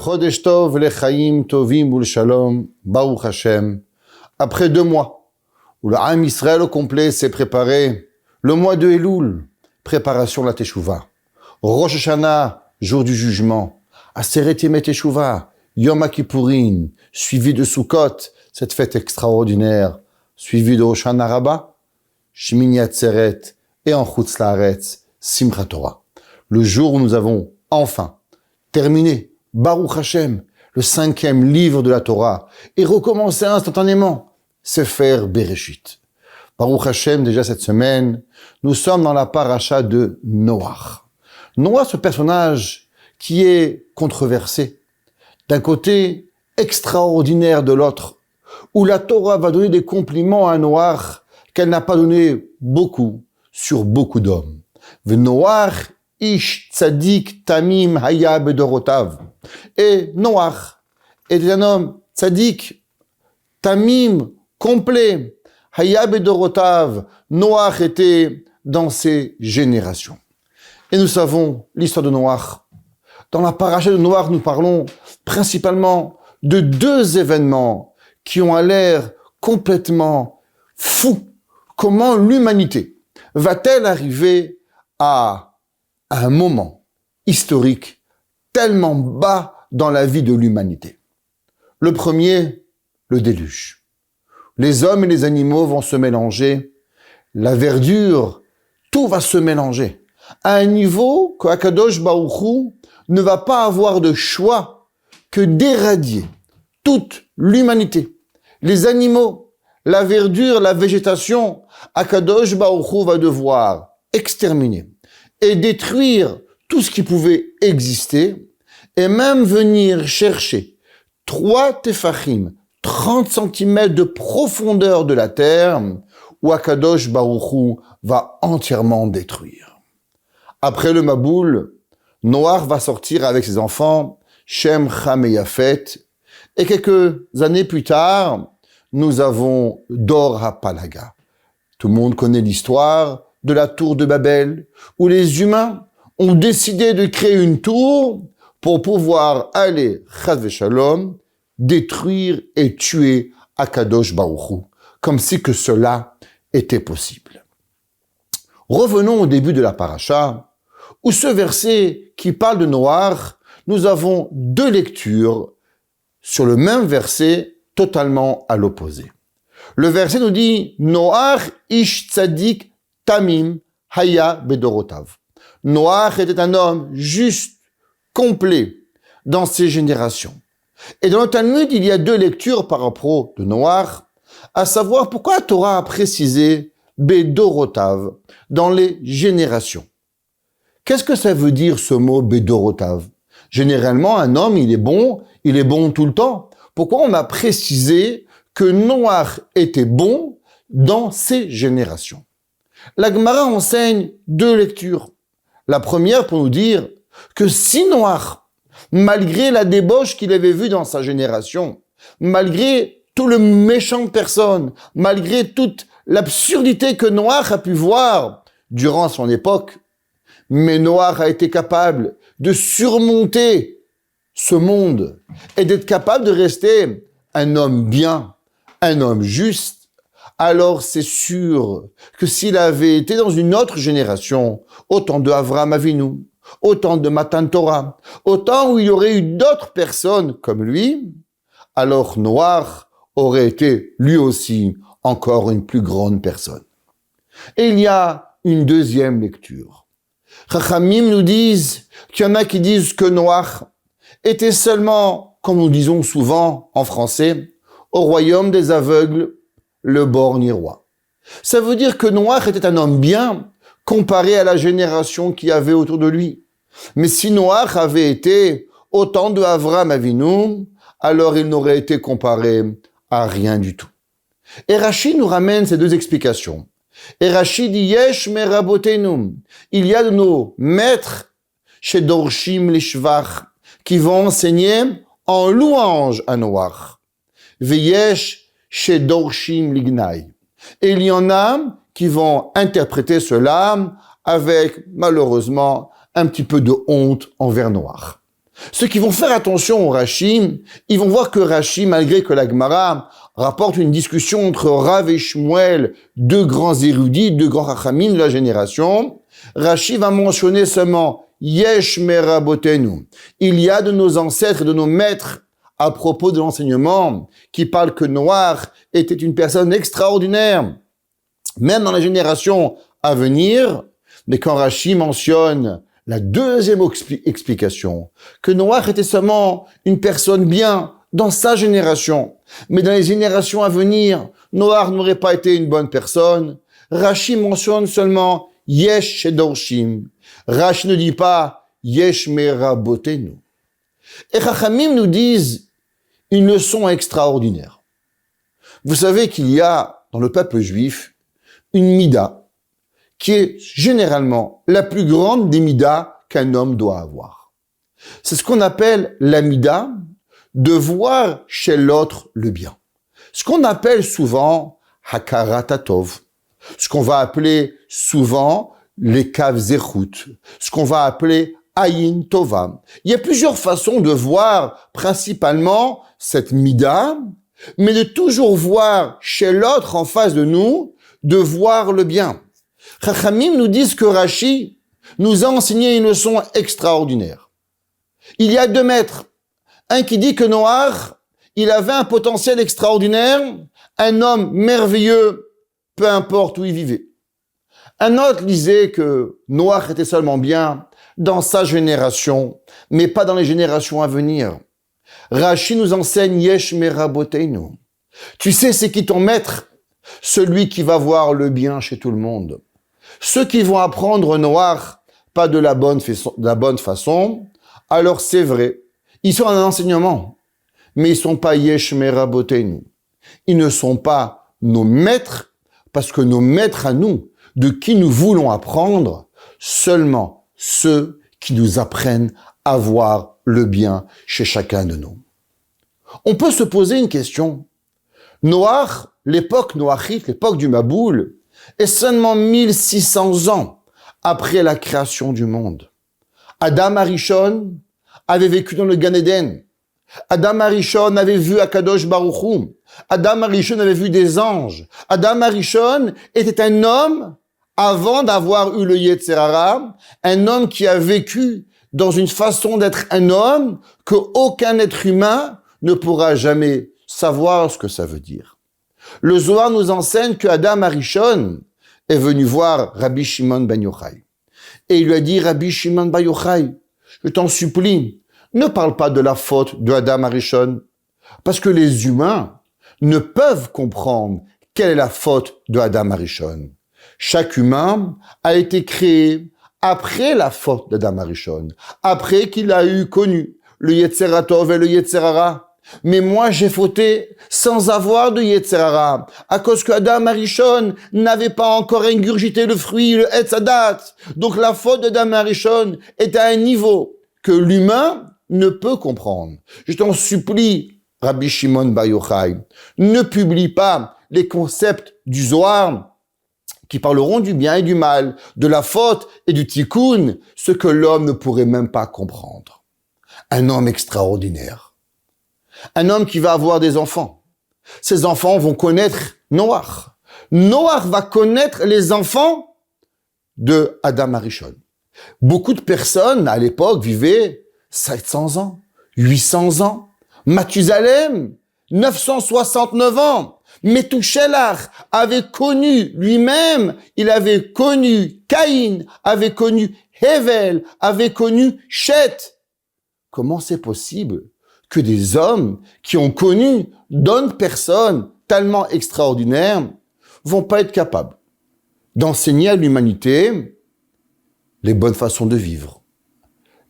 Chodesh Tov lechaim tovim ulshalom, Baruch Hashem. Après 2 mois, où le Am Israël au complet s'est préparé, le mois de Elul, préparation de la Teshuvah. Rosh Hashanah, jour du jugement. Aseret Yemei Teshuvah, Yom Kippourim, suivi de Sukkot, cette fête extraordinaire, suivi de Hoshana Rabbah, Shmini Atzeret, et en Chutz La'aretz, Simchat Torah. Le jour où nous avons enfin terminé Baruch Hashem, le 5e livre de la Torah, et recommencer instantanément, Sefer Bereshit. Baruch Hashem, déjà cette semaine, nous sommes dans la paracha de Noach. Noach, ce personnage qui est controversé, d'un côté extraordinaire de l'autre, où la Torah va donner des compliments à Noach qu'elle n'a pas donné beaucoup sur beaucoup d'hommes. Noach Ish tzadik tamim haya bedorotav. Et Noach était un homme tzadik, tamim, complet. Haya bedorotav. Noach était dans ses générations. Et nous savons l'histoire de Noach. Dans la paracha de Noach, nous parlons principalement de 2 événements qui ont l'air complètement fous. Comment l'humanité va-t-elle arriver à un moment historique tellement bas dans la vie de l'humanité? Le premier, le déluge. Les hommes et les animaux vont se mélanger, la verdure, tout va se mélanger, à un niveau qu'Akadosh Baruch Hu ne va pas avoir de choix que d'éradier toute l'humanité, les animaux, la verdure, la végétation. Akadosh Baruch Hu va devoir exterminer et détruire tout ce qui pouvait exister, et même venir chercher 3 tefachim, 30 cm de profondeur de la terre, où Akadosh Baruch Hu va entièrement détruire. Après le Maboul, Noach va sortir avec ses enfants, Shem, Ham et Yafet, et quelques années plus tard, nous avons Dor HaPalaga. Tout le monde connaît l'histoire de la tour de Babel, où les humains ont décidé de créer une tour pour pouvoir aller, chas v'shalom, détruire et tuer Akadosh Baruch Hu, comme si que cela était possible. Revenons au début de la paracha, où ce verset qui parle de Noach, nous avons 2 lectures sur le même verset, totalement à l'opposé. Le verset nous dit « Noach ish tzadik tamim haya bedorotav ». Noach était un homme juste, complet, dans ses générations. Et dans le Talmud, il y a 2 lectures par rapport de Noach, à savoir pourquoi la Torah a précisé bedorotav, dans les générations. Qu'est-ce que ça veut dire ce mot bedorotav? Généralement, un homme, il est bon tout le temps. Pourquoi on a précisé que Noach était bon dans ses générations? La Gemara enseigne 2 lectures. La première pour nous dire que si Noach, malgré la débauche qu'il avait vue dans sa génération, malgré tout le méchant de personne, malgré toute l'absurdité que Noach a pu voir durant son époque, mais Noach a été capable de surmonter ce monde et d'être capable de rester un homme bien, un homme juste. Alors c'est sûr que s'il avait été dans une autre génération, au temps de Avraham Avinu, au temps de Matan Torah, au temps où il y aurait eu d'autres personnes comme lui, alors Noach aurait été lui aussi encore une plus grande personne. Et il y a une deuxième lecture. Chachamim nous disent qu'il y en a qui disent que Noach était seulement, comme nous disons souvent en français, au royaume des aveugles, le borgne roi. Ça veut dire que Noach était un homme bien comparé à la génération qu'il y avait autour de lui. Mais si Noach avait été au temps de Avraham Avinu, alors il n'aurait été comparé à rien du tout. Et Rashi nous ramène ces 2 explications. Et Rashi dit Yesh merabotenu. Il y a de nos maîtres chez Dorshim Lishvach qui vont enseigner en louange à Noach. Veyesh chez Dorshim Lignai. Et il y en a qui vont interpréter cela avec, malheureusement, un petit peu de honte envers Noach. Ceux qui vont faire attention au Rashi, ils vont voir que Rashi, malgré que la Gemara rapporte une discussion entre Rav et Shmuel, deux grands érudits, deux grands rachamim de la génération, Rashi va mentionner seulement Yesh merabotenu. Il y a de nos ancêtres et de nos maîtres à propos de l'enseignement qui parle que Noach était une personne extraordinaire, même dans la génération à venir. Mais quand Rashi mentionne la deuxième explication, que Noach était seulement une personne bien dans sa génération, mais dans les générations à venir, Noach n'aurait pas été une bonne personne, Rashi mentionne seulement Yesh Shedorshim. Rashi ne dit pas Yesh Merabotenu. Et Chachamim nous disent une leçon extraordinaire. Vous savez qu'il y a dans le peuple juif une mida qui est généralement la plus grande des midas qu'un homme doit avoir. C'est ce qu'on appelle la mida de voir chez l'autre le bien. Ce qu'on appelle souvent hakarat hatov, ce qu'on va appeler souvent les kav zechut, ce qu'on va appeler ayin tova. Il y a plusieurs façons de voir principalement cette mida, mais de toujours voir chez l'autre en face de nous, de voir le bien. Chachamim nous disent que Rashi nous a enseigné une leçon extraordinaire. Il y a deux maîtres. Un qui dit que Noach, il avait un potentiel extraordinaire, un homme merveilleux, peu importe où il vivait. Un autre disait que Noach était seulement bien dans sa génération, mais pas dans les générations à venir. Rashi nous enseigne Yesh merabotenu. Tu sais c'est qui ton maître? Celui qui va voir le bien chez tout le monde. Ceux qui vont apprendre Noach pas de la bonne façon, alors c'est vrai, ils sont un enseignement, mais ils sont pas Yesh merabotenu. Ils ne sont pas nos maîtres, parce que nos maîtres à nous, de qui nous voulons apprendre, seulement ceux qui nous apprennent à voir le bien chez chacun de nous. On peut se poser une question. Noach, l'époque noachite, l'époque du Maboul, est seulement 1600 ans après la création du monde. Adam Arishon avait vécu dans le Gan Eden. Adam Arishon avait vu Akadosh Baruch Hu. Adam Arishon avait vu des anges. Adam Arishon était un homme, avant d'avoir eu le Yetzer Hara, un homme qui a vécu dans une façon d'être un homme que aucun être humain ne pourra jamais savoir ce que ça veut dire. Le Zohar nous enseigne que Adam Arishon est venu voir Rabbi Shimon ben Yochai. Et il lui a dit, Rabbi Shimon ben Yochai, je t'en supplie, ne parle pas de la faute de Adam Arishon, parce que les humains ne peuvent comprendre quelle est la faute de Adam Arishon. Chaque humain a été créé après la faute d'Adam Arishon, après qu'il a eu connu le Yetzer Tov et le Yetzer Hara. Mais moi, j'ai fauté sans avoir de Yetzer Hara, à cause que Adam Arishon n'avait pas encore ingurgité le fruit, le Etz Hadat. Donc la faute d'Adam Arishon est à un niveau que l'humain ne peut comprendre. Je t'en supplie, Rabbi Shimon bar Yochai, ne publie pas les concepts du Zohar qui parleront du bien et du mal, de la faute et du tikkun, ce que l'homme ne pourrait même pas comprendre. Un homme extraordinaire. Un homme qui va avoir des enfants. Ces enfants vont connaître Noach. Noach va connaître les enfants de Adam Arishon. Beaucoup de personnes, à l'époque, vivaient 700 ans, 800 ans. Mathusalem, 969 ans. Methuselah avait connu lui-même, il avait connu Caïn, avait connu Hevel, avait connu Chet. Comment c'est possible que des hommes qui ont connu d'autres personnes tellement extraordinaires vont pas être capables d'enseigner à l'humanité les bonnes façons de vivre,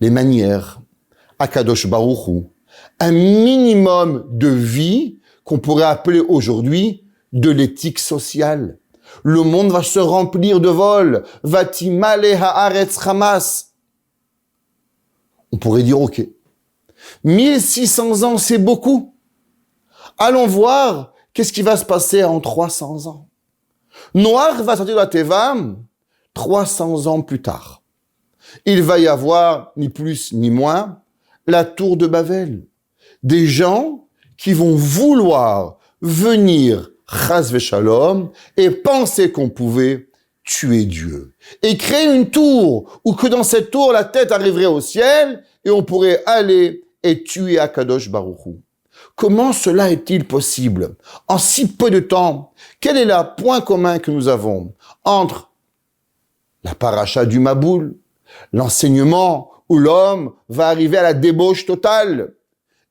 les manières, Akadosh Baruch Hu, un minimum de vie qu'on pourrait appeler aujourd'hui de l'éthique sociale. Le monde va se remplir de vols. Vatimale haaretz chamas. On pourrait dire, ok, 1600 ans, c'est beaucoup. Allons voir qu'est-ce qui va se passer en 300 ans. Noach va sortir de la Teva 300 ans plus tard. Il va y avoir, ni plus ni moins, la tour de Babel. Des gens qui vont vouloir venir, chas v'shalom, et penser qu'on pouvait tuer Dieu. Et créer une tour, où que dans cette tour, la tête arriverait au ciel, et on pourrait aller et tuer Akadosh Baruch Hu. Comment cela est-il possible? En si peu de temps, quel est le point commun que nous avons entre la paracha du Maboul, l'enseignement où l'homme va arriver à la débauche totale,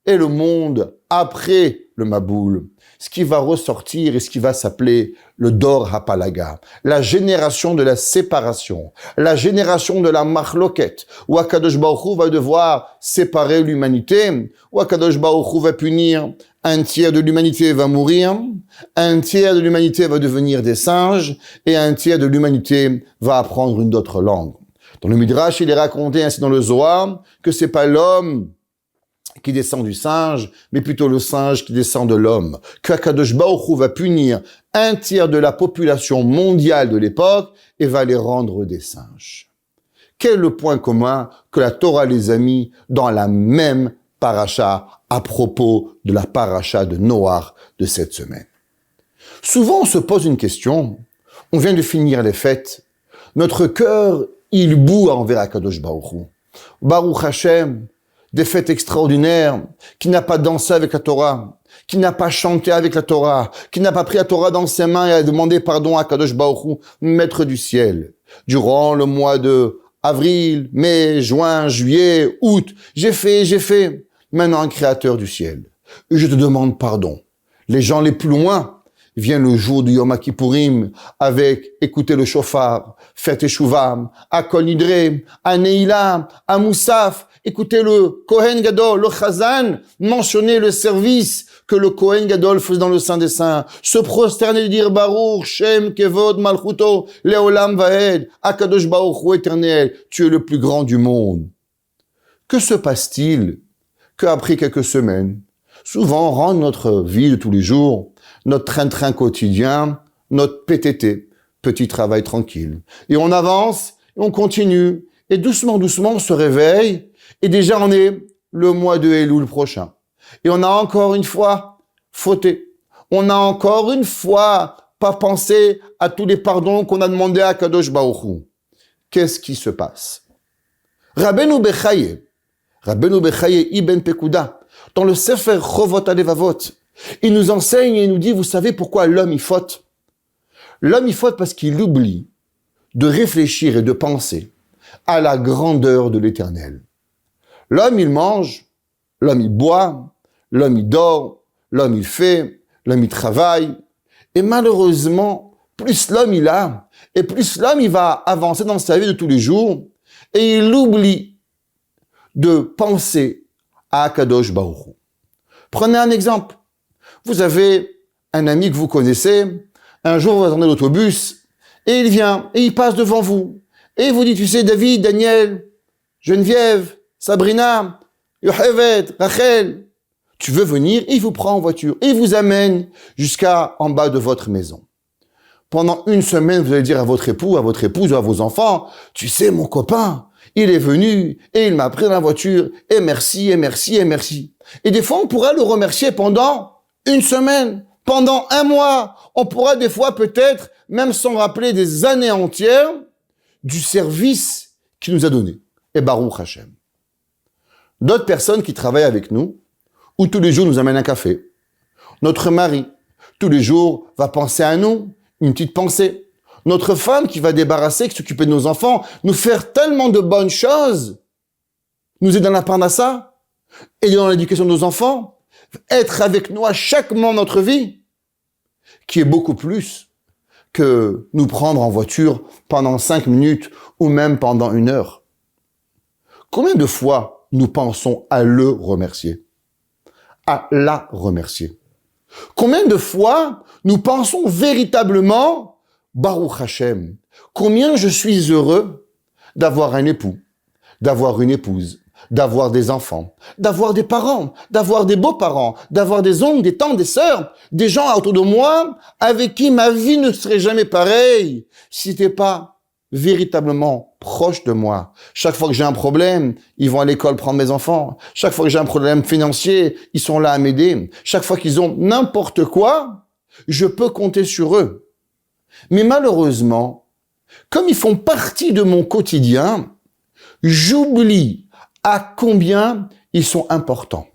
et le monde après le Maboul, ce qui va ressortir et ce qui va s'appeler le Dor HaPalaga, la génération de la séparation, la génération de la Machloket, où Akadosh Baruch Hu va devoir séparer l'humanité, où Akadosh Baruch Hu va punir, un tiers de l'humanité va mourir, un tiers de l'humanité va devenir des singes, et un tiers de l'humanité va apprendre une autre langue. Dans le Midrash, il est raconté ainsi dans le Zohar que c'est pas l'homme qui descend du singe, mais plutôt le singe qui descend de l'homme. Que Akadosh Baruch Hu va punir un tiers de la population mondiale de l'époque et va les rendre des singes. Quel est le point commun que la Torah les a mis dans la même paracha à propos de la paracha de Noach de cette semaine? Souvent, on se pose une question. On vient de finir les fêtes. Notre cœur, il bout envers Akadosh Baruch Hu. Baruch Hashem, des fêtes extraordinaires, qui n'a pas dansé avec la Torah, qui n'a pas chanté avec la Torah, qui n'a pas pris la Torah dans ses mains et a demandé pardon à Kadosh Baruch Hu, maître du ciel. Durant le mois de avril, mai, juin, juillet, août, j'ai fait. Maintenant, un créateur du ciel. Et je te demande pardon. Les gens les plus loin viennent le jour du Yom Kippourim avec écouter le shofar, faire teshuva, à Kol Nidre, à Neila, à Moussaf, écoutez le Kohen Gadol, le Chazan, mentionner le service que le Kohen Gadol faisait dans le Saint des Saints, se prosterner et dire Baruch, Shem, Kevod, Malchuto, Leolam Vaed, Akadosh Baruch Hu éternel, tu es le plus grand du monde. Que se passe-t-il qu'après quelques semaines, souvent on rentre notre vie de tous les jours, notre train-train quotidien, notre PTT, petit travail tranquille. Et on avance, et on continue, et doucement, on se réveille, et déjà on est le mois de Elul prochain. Et on a encore une fois fauté. On a encore une fois pas pensé à tous les pardons qu'on a demandé à Kadosh Baruch Hu. Qu'est-ce qui se passe? Rabbeinu Bechaye Ibn Pekuda, dans le Sefer Chovot Alevavot, il nous enseigne et il nous dit, vous savez pourquoi l'homme y faute? L'homme y faute parce qu'il oublie de réfléchir et de penser à la grandeur de l'Éternel. L'homme, il mange, l'homme, il boit, l'homme, il dort, l'homme, il fait, l'homme, il travaille. Et malheureusement, plus l'homme, il a, et plus l'homme, il va avancer dans sa vie de tous les jours, et il oublie de penser à Akadosh Baruch Hu. Prenez un exemple. Vous avez un ami que vous connaissez, un jour vous attendez l'autobus, et il vient, et il passe devant vous, et il vous dit, tu sais, David, Daniel, Geneviève, Sabrina, Yochevet, Rachel, tu veux venir, et il vous prend en voiture, et il vous amène jusqu'à en bas de votre maison. Pendant une semaine, vous allez dire à votre époux, à votre épouse ou à vos enfants, tu sais, mon copain, il est venu, et il m'a pris dans la voiture, et merci, et merci, et merci. Et des fois, on pourra le remercier pendant une semaine, pendant un mois. On pourra des fois peut-être, même sans rappeler des années entières, du service qu'il nous a donné. Et Baruch Hashem. D'autres personnes qui travaillent avec nous, ou tous les jours nous amènent un café. Notre mari, tous les jours, va penser à nous, une petite pensée. Notre femme qui va débarrasser, qui s'occuper de nos enfants, nous faire tellement de bonnes choses, nous aider dans la parnassa, aider dans l'éducation de nos enfants, être avec nous à chaque moment de notre vie, qui est beaucoup plus que nous prendre en voiture pendant 5 minutes ou même pendant 1 heure. Combien de fois nous pensons à le remercier, à la remercier? Combien de fois nous pensons véritablement, Baruch Hashem, combien je suis heureux d'avoir un époux, d'avoir une épouse, d'avoir des enfants, d'avoir des parents, d'avoir des beaux-parents, d'avoir des oncles, des tantes, des sœurs, des gens autour de moi avec qui ma vie ne serait jamais pareille si c'était pas véritablement proche de moi. Chaque fois que j'ai un problème, ils vont à l'école prendre mes enfants. Chaque fois que j'ai un problème financier, ils sont là à m'aider. Chaque fois qu'ils ont n'importe quoi, je peux compter sur eux. Mais malheureusement, comme ils font partie de mon quotidien, j'oublie à combien ils sont importants.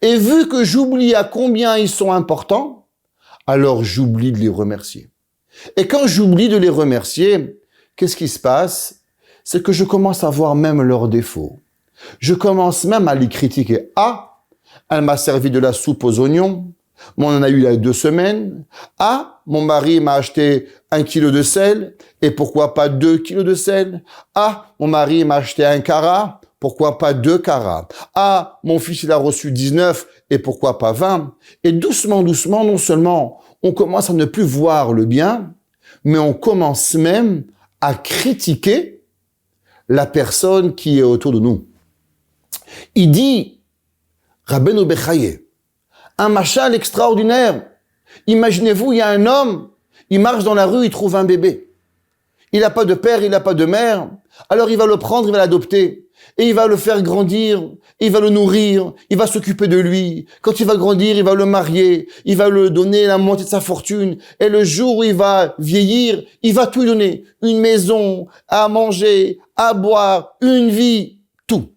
Et vu que j'oublie à combien ils sont importants, alors j'oublie de les remercier. Et quand j'oublie de les remercier, qu'est-ce qui se passe? C'est que je commence à voir même leurs défauts. Je commence même à les critiquer. Ah, elle m'a servi de la soupe aux oignons. On en a eu il y a 2 semaines. Ah, mon mari m'a acheté 1 kilo de sel. Et pourquoi pas 2 kilos de sel? Ah, mon mari m'a acheté 1 carat. Pourquoi pas 2 carats? Ah, mon fils, il a reçu 19, et pourquoi pas 20? Et doucement, doucement, non seulement on commence à ne plus voir le bien, mais on commence même à critiquer la personne qui est autour de nous. Il dit, Rabbeinu Bechaye, un machal extraordinaire. Imaginez-vous, il y a un homme, il marche dans la rue, il trouve un bébé. Il n'a pas de père, il n'a pas de mère. Alors il va le prendre, il va l'adopter. Et il va le faire grandir, il va le nourrir, il va s'occuper de lui. Quand il va grandir, il va le marier, il va lui donner la moitié de sa fortune. Et le jour où il va vieillir, il va tout lui donner. Une maison, à manger, à boire, une vie, tout.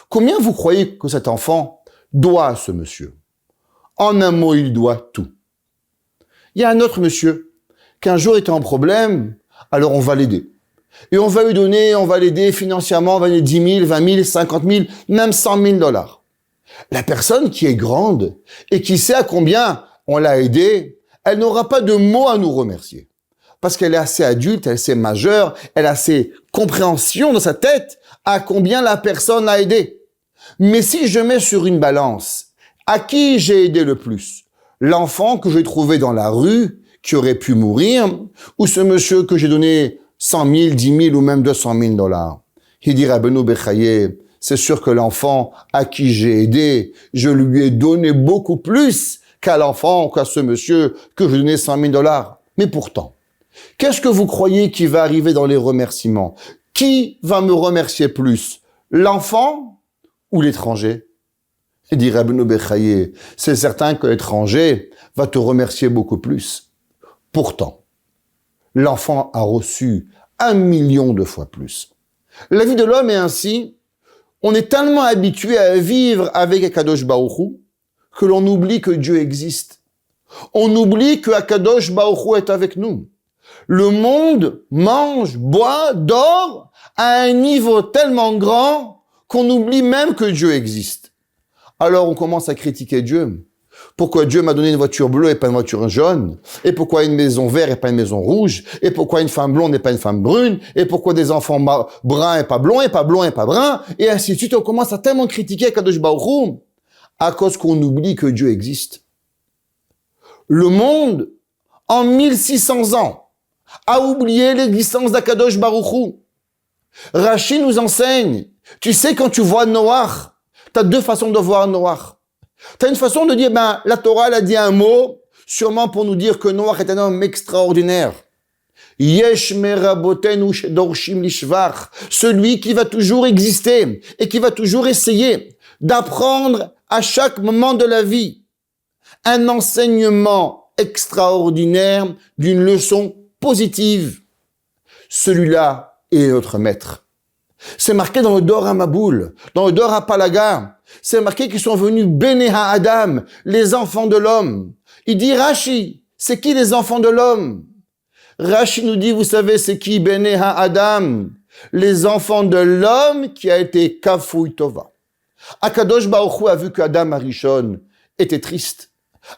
Combien vous croyez que cet enfant doit à ce monsieur? En un mot, il doit tout. Il y a un autre monsieur qui un jour était en problème, alors on va l'aider. Et on va lui donner, on va l'aider financièrement, on va lui donner 10 000, 20 000, 50 000, même 100 000 dollars. La personne qui est grande et qui sait à combien on l'a aidé, elle n'aura pas de mots à nous remercier. Parce qu'elle est assez adulte, elle est assez majeure, elle a assez compréhension dans sa tête à combien la personne l'a aidé. Mais si je mets sur une balance, à qui j'ai aidé le plus? L'enfant que j'ai trouvé dans la rue, qui aurait pu mourir, ou ce monsieur que j'ai donné 100 000, 10 000 ou même 200 000 dollars. Il dit Rabbeinu Bechaye, c'est sûr que l'enfant à qui j'ai aidé, je lui ai donné beaucoup plus qu'à l'enfant, qu'à ce monsieur que je donnais 100 000 dollars. Mais pourtant, qu'est-ce que vous croyez qui va arriver dans les remerciements? Qui va me remercier plus? L'enfant ou l'étranger? Il dit Rabbeinu Bechaye, c'est certain que l'étranger va te remercier beaucoup plus. Pourtant, l'enfant a reçu 1 million de fois plus. La vie de l'homme est ainsi, on est tellement habitué à vivre avec Akadosh Baruch Hu que l'on oublie que Dieu existe. On oublie que Akadosh Baruch Hu est avec nous. Le monde mange, boit, dort à un niveau tellement grand qu'on oublie même que Dieu existe. Alors on commence à critiquer Dieu. Pourquoi Dieu m'a donné une voiture bleue et pas une voiture jaune? Et pourquoi une maison verte et pas une maison rouge? Et pourquoi une femme blonde et pas une femme brune? Et pourquoi des enfants bruns et pas blonds et pas blonds et pas bruns? Et ainsi de suite, on commence à tellement critiquer Kadosh Baruch Hu à cause qu'on oublie que Dieu existe. Le monde, en 1600 ans, a oublié l'existence d'Akadosh Baruch Hu. Rashi nous enseigne, tu sais, quand tu vois Noach, tu as 2 façons de voir Noach. Tu as une façon de dire, la Torah, elle a dit un mot, sûrement pour nous dire que Noach est un homme extraordinaire. Yesh merabotenu shedorshim lishvach, celui qui va toujours exister et qui va toujours essayer d'apprendre à chaque moment de la vie un enseignement extraordinaire d'une leçon positive. Celui-là est notre maître. C'est marqué dans le Dor HaMaboul, dans le Dor HaPalaga. C'est marqué qu'ils sont venus Bene HaAdam, les enfants de l'homme. Il dit Rashi, c'est qui les enfants de l'homme? Rashi nous dit, vous savez, c'est qui Bene HaAdam? Les enfants de l'homme qui a été Kafouy Tova. Akadosh Baruch Hu a vu qu'Adam Arishon était triste.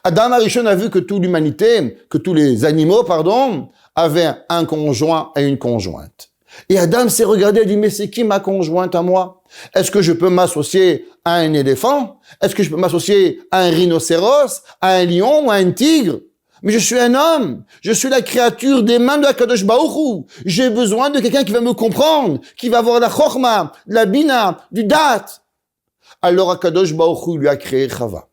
Adam Arishon a vu que toute l'humanité, que tous les animaux, avaient un conjoint et une conjointe. Et Adam s'est regardé et dit, mais c'est qui ma conjointe à moi? Est-ce que je peux m'associer à un éléphant? Est-ce que je peux m'associer à un rhinocéros, à un lion ou à un tigre? mais je suis un homme, je suis la créature des mains de Akadosh Baruch Hu. J'ai besoin de quelqu'un qui va me comprendre, qui va avoir la chorma, la bina, du dat. Alors Akadosh Baruch Hu lui a créé Chava.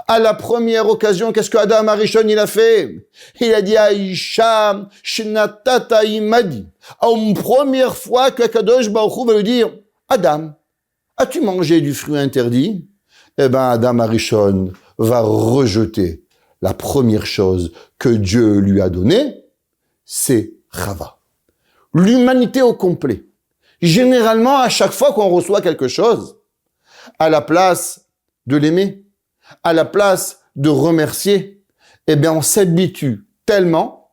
À la première occasion, qu'est-ce que Adam Arishon il a fait? Il a dit Aïcha Shnatata Imadi. À une première fois que Akadosh Baruch Hu va lui dire Adam, as-tu mangé du fruit interdit? Eh ben Adam Arishon va rejeter la première chose que Dieu lui a donnée, c'est Chava. L'humanité au complet. Généralement, à chaque fois qu'on reçoit quelque chose, à la place de l'aimer, à la place de remercier, eh bien, on s'habitue tellement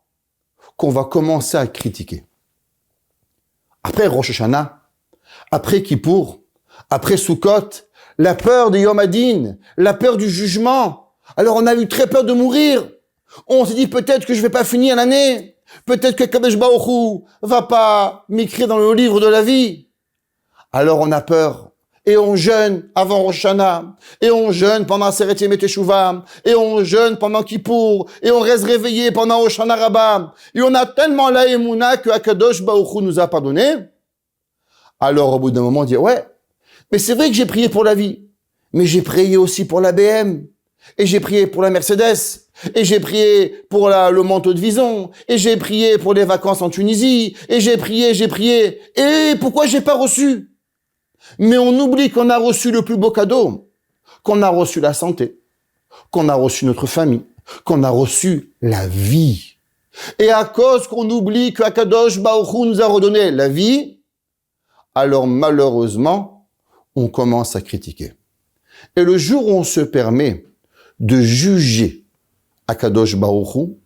qu'on va commencer à critiquer. Après Rosh Hashanah, après Kippour, après Sukkot, la peur de Yom Hadin, la peur du jugement. Alors, on a eu très peur de mourir. On s'est dit, peut-être que je vais pas finir l'année. Peut-être que Kadosh Baruch Hu va pas m'écrire dans le livre de la vie. Alors, on a peur. Et on jeûne avant Rosh Hashanah. Et on jeûne pendant Seret Yemei Teshuvah. Et on jeûne pendant Kippour. Et on reste réveillé pendant Rosh Hashanah Rabbah. Et on a tellement la émouna que Kadosh Baruch Hu nous a pardonné. Alors, au bout d'un moment, on dit, ouais, mais c'est vrai que j'ai prié pour la vie. Mais j'ai prié aussi pour la BM. Et j'ai prié pour la Mercedes. Et j'ai prié pour le manteau de Vison. Et j'ai prié pour les vacances en Tunisie. Et j'ai prié. Et pourquoi j'ai pas reçu? Mais on oublie qu'on a reçu le plus beau cadeau. Qu'on a reçu la santé. Qu'on a reçu notre famille. Qu'on a reçu la vie. Et à cause qu'on oublie que Akadosh Baruch Hu nous a redonné la vie, alors malheureusement, on commence à critiquer. Et le jour où on se permet de juger Akadosh Baruch Hu,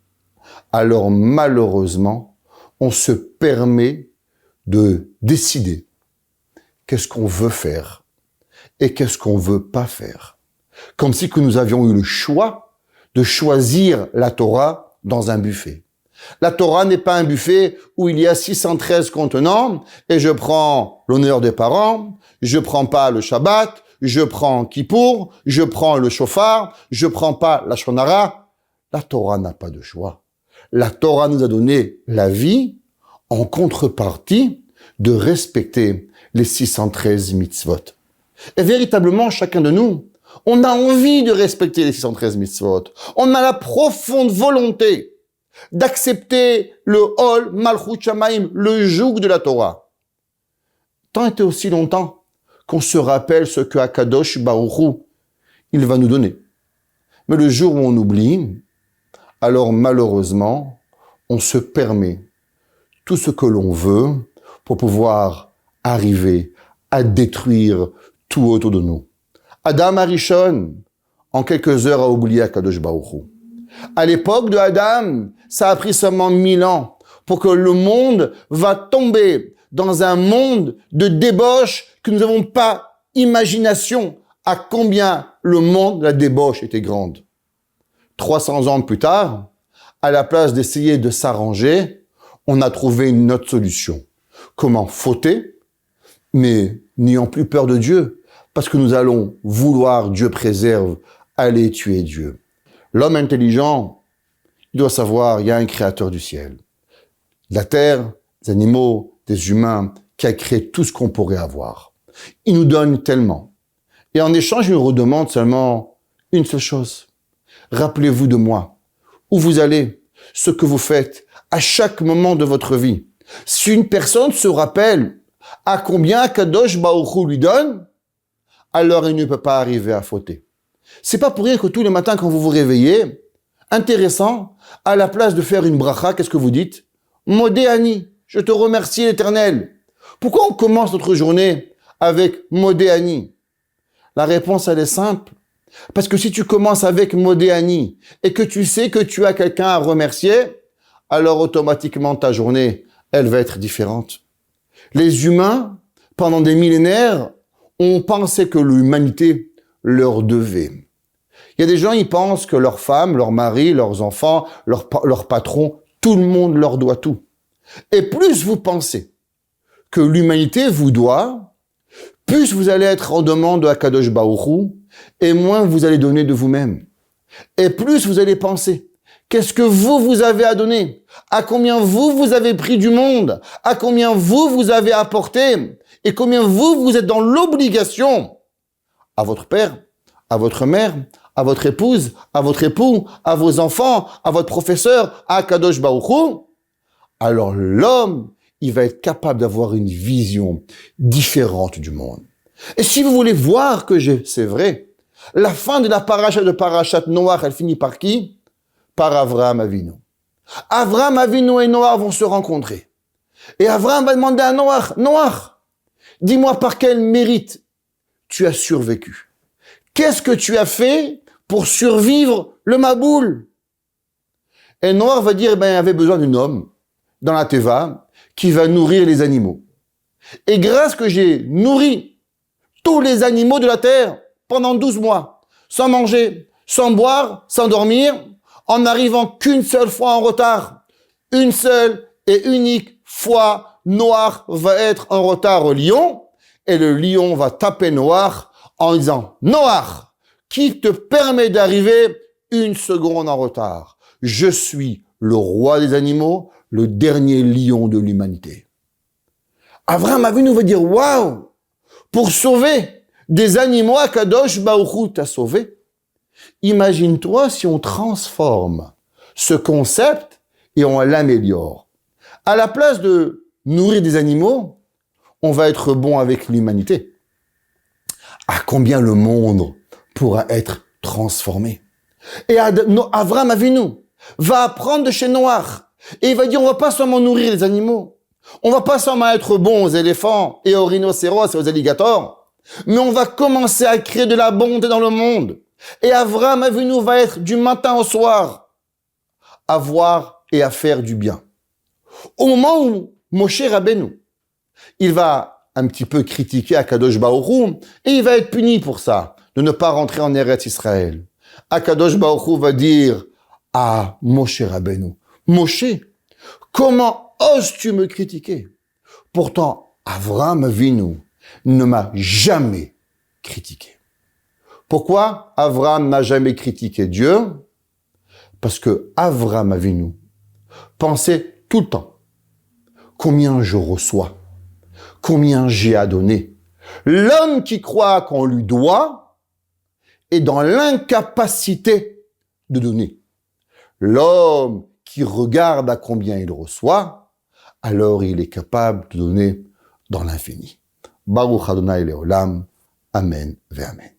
alors malheureusement, on se permet de décider qu'est-ce qu'on veut faire et qu'est-ce qu'on veut pas faire. Comme si que nous avions eu le choix de choisir la Torah dans un buffet. La Torah n'est pas un buffet où il y a 613 contenants et je prends l'honneur des parents, je prends pas le Shabbat, je prends Kippour, je prends le Shofar, je prends pas la Shonara. La Torah n'a pas de choix. La Torah nous a donné la vie en contrepartie de respecter les 613 mitzvot. Et véritablement, chacun de nous, on a envie de respecter les 613 mitzvot. On a la profonde volonté d'accepter le Hol Malchut Shamaim, le joug de la Torah. Tant et aussi longtemps qu'on se rappelle ce que Akadosh Baruch Hu, il va nous donner. Mais le jour où on oublie, alors malheureusement, on se permet tout ce que l'on veut pour pouvoir arriver à détruire tout autour de nous. Adam Arishon, en quelques heures, a oublié Akadosh Baruch Hu. À l'époque de Adam, ça a pris seulement 1000 ans pour que le monde va tomber dans un monde de débauche que nous n'avons pas imagination à combien le monde de la débauche était grande. 300 ans plus tard, à la place d'essayer de s'arranger, on a trouvé une autre solution. Comment fauter, mais n'ayant plus peur de Dieu, parce que nous allons vouloir, Dieu préserve, aller tuer Dieu. L'homme intelligent, il doit savoir, il y a un créateur du ciel. La terre, des animaux, des humains, qui a créé tout ce qu'on pourrait avoir. Il nous donne tellement. Et en échange, il nous redemande seulement une seule chose. Rappelez-vous de moi, où vous allez, ce que vous faites, à chaque moment de votre vie. Si une personne se rappelle à combien Kadosh Baruch Hu lui donne, alors il ne peut pas arriver à fauter. C'est pas pour rien que tous les matins quand vous vous réveillez, intéressant, à la place de faire une bracha, qu'est-ce que vous dites? Modé Ani, je te remercie l'Éternel. Pourquoi on commence notre journée avec Modé Ani? La réponse, elle est simple. Parce que si tu commences avec Modé Ani et que tu sais que tu as quelqu'un à remercier, alors automatiquement ta journée, elle va être différente. Les humains, pendant des millénaires, ont pensé que l'humanité leur devait. Il y a des gens, ils pensent que leurs femmes, leurs maris, leurs enfants, leurs patrons, tout le monde leur doit tout. Et plus vous pensez que l'humanité vous doit, plus vous allez être en demande de Akadosh Baruch Hu, et moins vous allez donner de vous-même. Et plus vous allez penser Qu'est-ce que vous avez à donner? À combien vous avez pris du monde? À combien vous avez apporté? Et combien vous êtes dans l'obligation à votre père, à votre mère, à votre épouse, à votre époux, à vos enfants, à votre professeur, à Kadosh Baruch Hu? Alors l'homme, il va être capable d'avoir une vision différente du monde. Et si vous voulez voir que c'est vrai, la fin de la parashat Noach, elle finit par qui? Par Avraham Avinu. Avraham Avinu et Noach vont se rencontrer. Et Avraham va demander à Noach, Noach, dis-moi par quel mérite tu as survécu. Qu'est-ce que tu as fait pour survivre le Maboul? Et Noach va dire, il y avait besoin d'un homme dans la Teva qui va nourrir les animaux. Et grâce que j'ai nourri tous les animaux de la terre pendant 12 mois, sans manger, sans boire, sans dormir, en n'arrivant qu'une seule fois en retard, une seule et unique fois, Noach va être en retard au lion, et le lion va taper Noach en disant, Noach, qui te permet d'arriver une seconde en retard? Je suis le roi des animaux, le dernier lion de l'humanité. Avraham Avinu va dire, waouh, pour sauver des animaux, Akadosh Baruch Hu t'a sauvé. Imagine-toi si on transforme ce concept et on l'améliore. À la place de nourrir des animaux, on va être bon avec l'humanité. À combien le monde pourra être transformé? Et Avraham Avinu va apprendre de chez Noach et il va dire, on va pas seulement nourrir les animaux, on va pas seulement être bon aux éléphants et aux rhinocéros et aux alligators, mais on va commencer à créer de la bonté dans le monde. Et Avraham Avinu va être du matin au soir à voir et à faire du bien. Au moment où Moshe Rabbeinu, il va un petit peu critiquer Akadosh Baruch Hu et il va être puni pour ça, de ne pas rentrer en Eretz Israël. Akadosh Baruch Hu va dire à Moshe Rabbeinu, Moshe, comment oses-tu me critiquer? Pourtant, Avraham Avinu ne m'a jamais critiqué. Pourquoi Avraham n'a jamais critiqué Dieu? Parce que Avraham Avinu pensait tout le temps combien je reçois, combien j'ai à donner. L'homme qui croit qu'on lui doit est dans l'incapacité de donner. L'homme qui regarde à combien il reçoit, alors il est capable de donner dans l'infini. Baruch Adonai Leolam. Amen ve Amen.